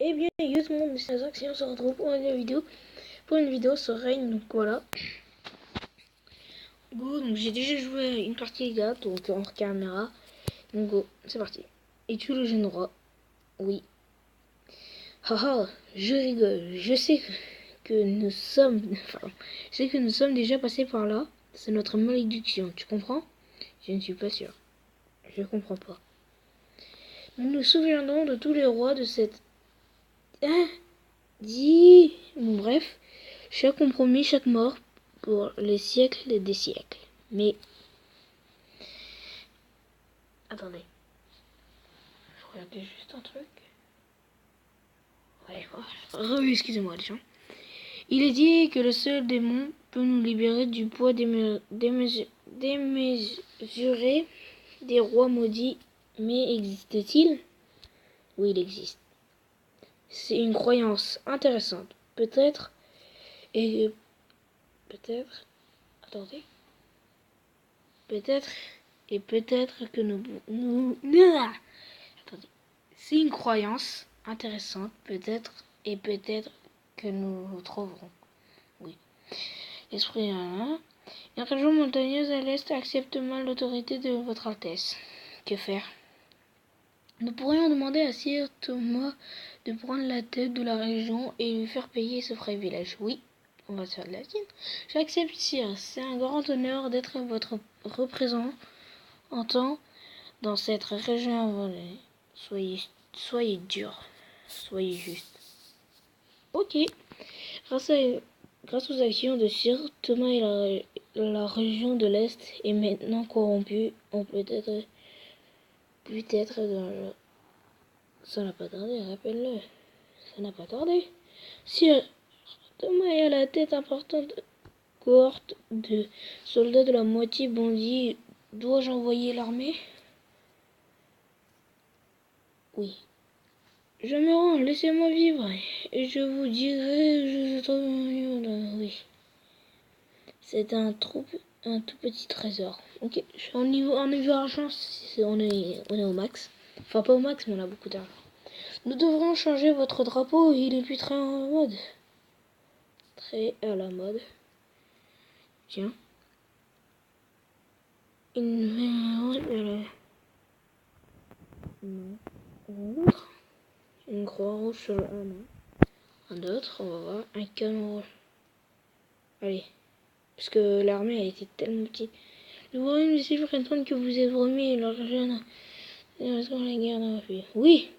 Eh bien, yo tout le monde, c'est Azak, on se retrouve pour une vidéo sur Reign, donc voilà. Go, donc j'ai déjà joué une partie les gars, donc en caméra. Donc go, c'est parti. Es-tu le jeune roi? Oui. Haha, je rigole, je sais que nous sommes... Enfin, je sais que nous sommes déjà passés par là. C'est notre malédiction, tu comprends? Je ne suis pas sûr. Je comprends pas. Nous nous souviendrons de tous les rois de cette... Hein? Dis... Bon, bref, chaque compromis, chaque mort, pour les siècles et des siècles. Mais... Attendez. Je regardais juste un truc. Ouais, voilà. Excusez-moi les gens. Il est dit que le seul démon peut nous libérer du poids démesuré des rois maudits. Mais existe-t-il? Oui, il existe. C'est une croyance intéressante. Peut-être... Et... Peut-être... Attendez. Peut-être... Et peut-être que Attendez. C'est une croyance intéressante, peut-être, et peut-être que nous le trouverons. Oui. L'esprit une région montagneuse à l'est accepte mal l'autorité de votre Altesse. Que faire? Nous pourrions demander à Sir Thomas de prendre la tête de la région et lui faire payer ce privilège. Oui, on va se faire de la thune. J'accepte, Sir. C'est un grand honneur d'être votre représentant dans cette région volée. Soyez dur. Soyez juste. Ok. Grâce aux actions de Sir Thomas et la région de l'Est est maintenant corrompue, on peut être dans le... Ça n'a pas tardé, rappelle-le. Ça n'a pas tardé. Sir Thomas est à la tête importante cohorte de soldats de la moitié bandits. Dois-je envoyer l'armée? Oui. Je me rends, laissez-moi vivre, et je vous dirai, oui. C'est un tout petit trésor. Ok, en niveau argent, on est au max. Enfin, pas au max, mais on a beaucoup d'argent. Nous devrons changer votre drapeau, il est plus très en mode. Très à la mode. Tiens. Une croix rouge sur le un autre, on va voir. Un canon rouge. Allez. Parce que l'armée a été tellement petite. Le royaume de Sylvie prétend que vous êtes remis leur jeune. La guerre n'a pas. Oui.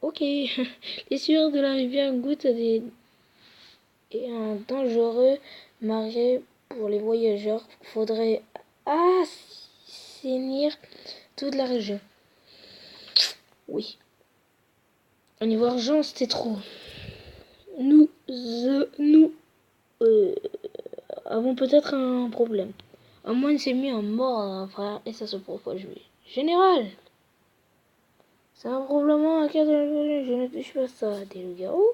Ok. Les sueurs de la rivière goûtent à des... Et un dangereux marais pour les voyageurs. Faudrait assainir toute la région. Oui. Au niveau argent, c'était trop. Nous avons peut-être un problème. Un moine s'est mis en mort, frère, et ça se propage. Général, c'est un problème à cas de la... Je ne touche pas ça. Des loups-garous?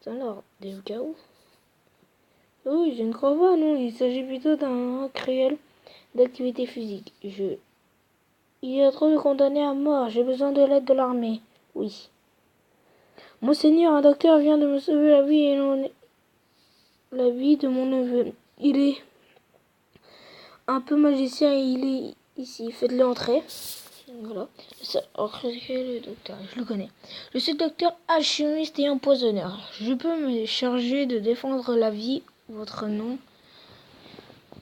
Alors, des loups-garous? Oui, je ne crois pas, non. Il s'agit plutôt d'un cruel d'activité physique. Il y a trop de condamnés à mort. J'ai besoin de l'aide de l'armée. Oui. Monseigneur, un docteur vient de me sauver la vie la vie de mon neveu. Il est un peu magicien et il est ici. Faites-le entrer. Voilà. Le docteur, je le connais. Je suis docteur alchimiste et empoisonneur. Je peux me charger de défendre la vie, votre nom,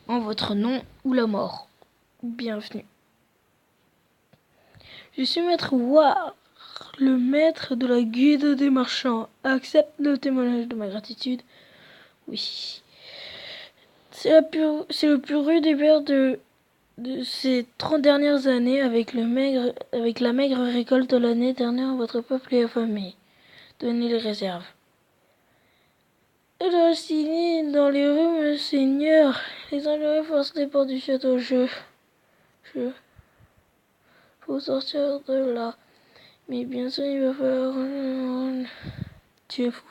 en votre nom ou la mort. Bienvenue. Je suis maître War, le maître de la guilde des marchands. Accepte le témoignage de ma gratitude. Oui. C'est le plus rude des pères de ces 30 dernières années, avec la maigre récolte de l'année dernière, votre peuple est affamé. Donnez les réserves. Je dois signer dans les rues, monseigneur. Les enjeux forcent les portes du château. Faut sortir de là. Mais bien sûr, il va falloir... Tu es fou.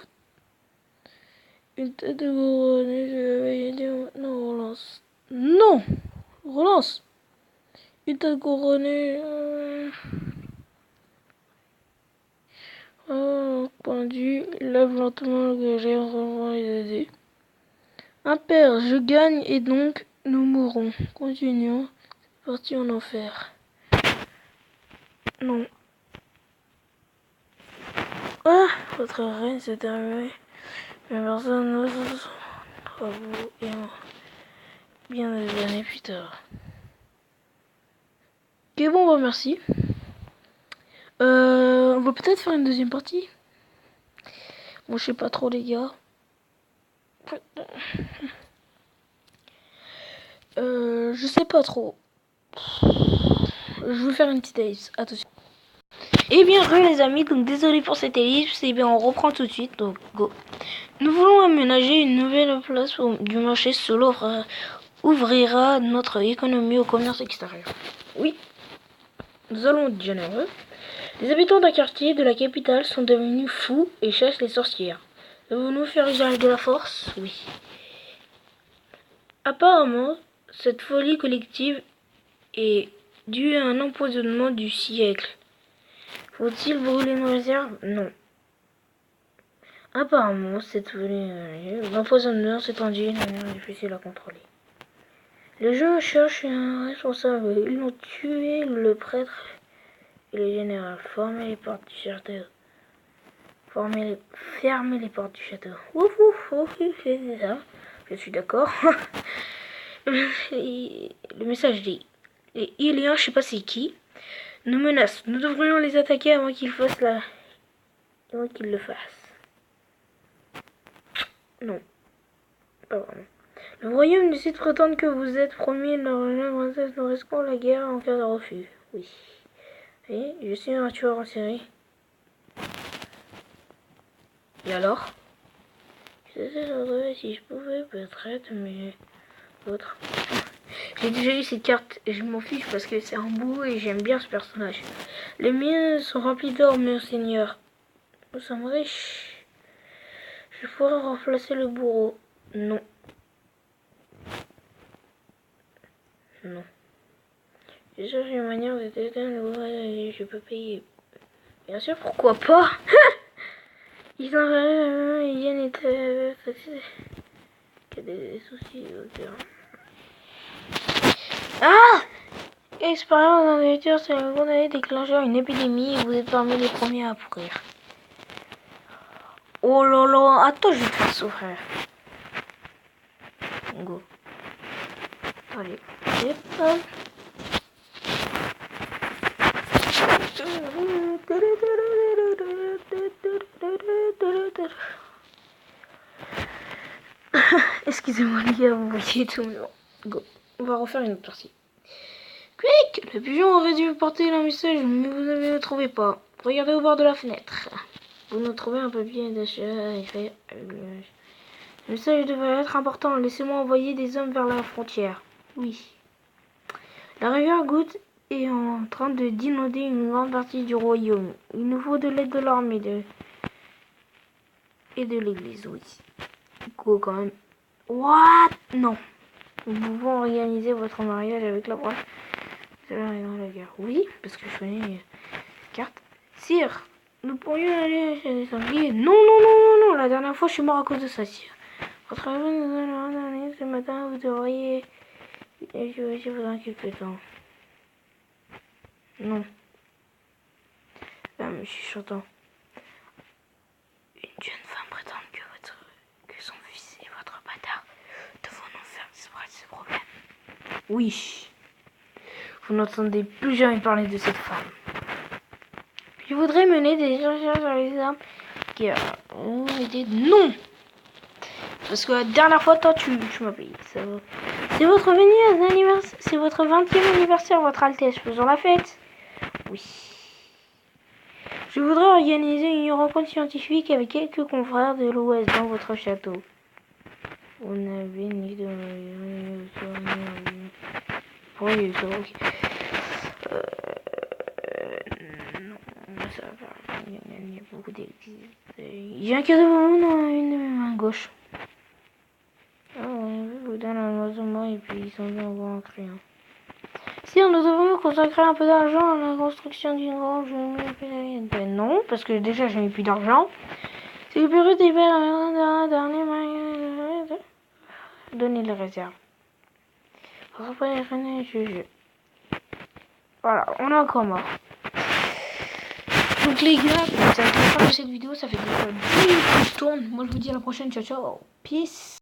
Une tête de couronnée, je vais dire maintenant, relance. Non! Relance! Une tête couronnée... entendu, lève lentement que j'ai vraiment les aider. Impair, je gagne et donc nous mourrons. Continuons. Parti en enfer. Non. Ah, votre règne s'est terminé. Mais personne ne se vous et moi. Bien des années plus tard. Ok, bon, bah merci. On va peut-être faire une deuxième partie. Bon, je sais pas trop, les gars. Je sais pas trop. Je vais faire une petite ellipse. Attention. Et bien, les amis, donc désolé pour cette ellipse. Et bien, on reprend tout de suite. Donc, go. Nous voulons aménager une nouvelle place du marché. Cela ouvrira notre économie au commerce extérieur. Oui, nous allons être généreux. Les habitants d'un quartier de la capitale sont devenus fous et chassent les sorcières. Devons-nous faire usage de la force? Oui. Apparemment, cette folie collective est due à un empoisonnement du siècle. Faut-il brûler nos réserves? Non. Apparemment, cette folie... l'empoisonnement s'est étendu de manière difficile à contrôler. Les gens cherchent un responsable. Ils ont tué le prêtre et le général. Fermez les portes du château. Fermez les portes du château. Ouf, ouf, ouf, c'est ça. Je suis d'accord. Le message dit... Les Iliens, je sais pas c'est qui, nous menacent. Nous devrions les attaquer avant qu'ils fassent avant qu'ils le fassent. Non, pas vraiment. Le royaume décide prétendre que vous êtes promis de la princesse. Nous risquons la guerre en cas de refus. Oui. Et je suis un tueur en série. Et alors? Je sais si je pouvais peut-être, mais autre. J'ai déjà eu cette carte et je m'en fiche parce que c'est un beau et j'aime bien ce personnage. Les miens sont remplis d'or, monseigneur. Nous sommes riches. Je pourrais remplacer le bourreau. Non. Non. Je cherche une manière de t'éteindre et je peux payer. Bien sûr, pourquoi pas. Ils ont ils viennent et qu'il y a des soucis au cœur. Ah! Expérience dans la nature, c'est le bon année déclencheur une épidémie et vous êtes parmi les premiers à pourrir. Oh là là, attends, je vais te faire souffrir. Go. Allez. Hop. Excusez-moi les gars, vous voyez tout, mais bon. Go. On va refaire une autre partie. Quick! Le pigeon aurait dû porter un message, mais vous ne le trouvez pas. Regardez au bord de la fenêtre. Vous nous trouvez un papier d'achat écrit. Le message devait être important. Laissez-moi envoyer des hommes vers la frontière. Oui. La rivière Goutte est en train d'inonder une grande partie du royaume. Il nous faut de l'aide de l'armée et de l'église, oui. Go quand même. What? Non. Nous pouvons organiser votre mariage avec la branche. C'est là la guerre. Oui, parce que je connais les cartes. Sire, nous pourrions aller chez les sangliers. Non, non, non, non, non. La dernière fois, je suis mort à cause de ça, sire. Votre avis nous allons ce matin, vous devriez... Je vais essayer vous en quelques temps. Non. Là, monsieur Chantant. Une jeune femme prétend que son fils est votre bâtard. Devons-nous faire disparaître ce problème? Oui. Vous n'entendez plus jamais parler de cette femme. Je voudrais mener des recherches sur les armes qui ont été... Non. Parce que la dernière fois, toi, tu m'as payé. C'est votre anniversaire. C'est votre 20e anniversaire, votre Altesse. Faisons la fête. Oui. Je voudrais organiser une rencontre scientifique avec quelques confrères de l'Ouest dans votre château. On avait ni de... Oui, ça va, ok. Non, ça va. Il y a beaucoup d'églises. J'ai un cadeau pour vous dans une de mes mains gauche. Je vous donne un oiseau et puis ils sont bien en crayon. Si nous devons consacrer un peu d'argent à la construction d'une grange, non, parce que déjà je n'ai plus d'argent. Récupérer des balles dans les mains. Donner les réserves. Voilà, on est encore mort. Donc les gars, ça va être la fin de cette vidéo. Ça fait déjà 10 minutes que je tourne. Moi je vous dis à la prochaine. Ciao ciao. Peace.